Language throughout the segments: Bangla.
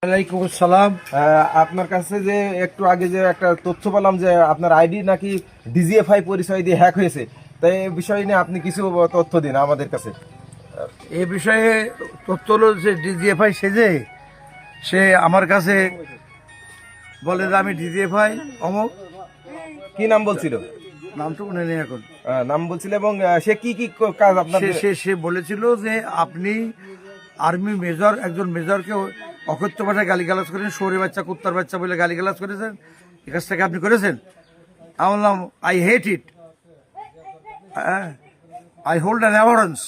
ওয়ালাইকুম আসসালাম। আপনার কাছে যে একটু আগে যে একটা তথ্য পেলাম যে আপনার আইডি নাকি ডিজিএফআই পরিচয় দিয়ে হ্যাক হয়েছে, তাই এই বিষয় নিয়ে আপনি কিছু তথ্য দিন আমাদের কাছে। এ বিষয়ে তথ্য হলো যে ডিজিএফআই সেজে সে আমার কাছে বলে যে আমি ডিজিএফআই অমুক, কি নাম বলছিল? নামটুকু মনে নেই এখন। নাম বলছিল এবং সে কি কি কাজ আপনার? সে বলেছিল যে আপনি আর্মি মেজর, একজন মেজরকে অকথ্য ভাষায় গালিগালাজ করেন, শহরে বাচ্চা কুত্তার বাচ্চা বলে গালিগালাজ করেছেন, এই কাজটাকে আপনি করেছেন। আমি বললাম I hate it, I hold an abhorrence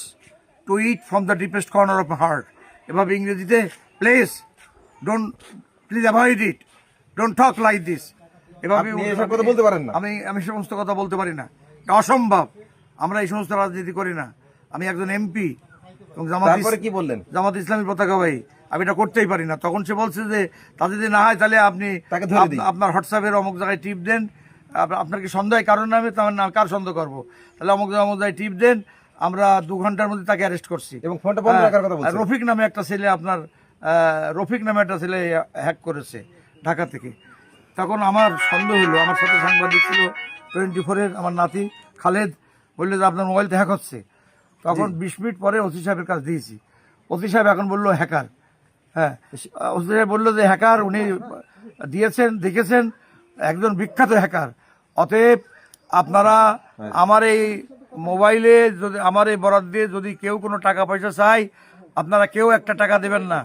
to it from the deepest corner of my heart. এভাবে ইংরেজিতে please avoid it, don't talk like this. এভাবে আপনি এসব কথা বলতে পারেন না? আমি সমস্ত কথা বলতে পারি না, এটা অসম্ভব। আমরা এই সমস্ত রাজনীতি করি না। আমি একজন এমপি এবং তারপরে কি বললেন? জামাত ইসলামী পতাকাবাহী, আমি এটা করতেই পারি না। তখন সে বলছে যে তাতে যদি না হয় তাহলে আপনি তাকে ধরে দিই। আপনার হোয়াটসঅ্যাপের অমুক জায়গায় টিপ দেন, আপনার কি সন্দেহের কারণ নামে তার না, কার সন্দেহ করবো, তাহলে অমুক জায়গায় টিপ দেন। আমরা 2 ঘন্টার মধ্যে তাকে অ্যারেস্ট করছি। এবং ফোনটা বন্ধ রাখার কথা বলছেন। রফিক নামে একটা ছেলে, আপনার রফিক নামে একটা ছেলে হ্যাক করেছে ঢাকা থেকে। তখন আমার সন্দেহ হলো, আমার সাথে সাংবাদিক ছিল 24-এর আমার নাতি খালেদ, বললো যে আপনার মোবাইল তো হ্যাক হচ্ছে। তখন 20 মিনিট পরে ওসি সাহেবের কাছে দিয়েছি। ওসি সাহেব এখন বললো হ্যাকার। হ্যাঁ, ওসি সাহেব বললো যে হ্যাকার, উনি দিয়েছেন, দেখেছেন, একজন বিখ্যাত হ্যাকার। অতএব আপনারা আমার এই মোবাইলে যদি, আমার এই বরাদ দিয়ে যদি কেউ কোনো টাকা পয়সা চায়, আপনারা কেউ একটা টাকা দেবেন না।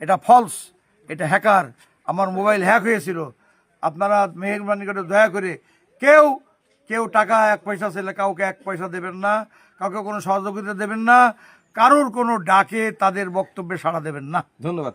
এটা ফলস, এটা হ্যাকার। আমার মোবাইল হ্যাক হয়েছিল। আপনারা মেহেরবানি করে দয়া করে কেউ টাকা 1 পয়সা ছেলে কাউকে 1 পয়সা দেবেন না, কাউকে কোনো সহযোগিতা দেবেন না, কারোর কোনো ডাকে তাদের বক্তব্যে সাড়া দেবেন না। ধন্যবাদ।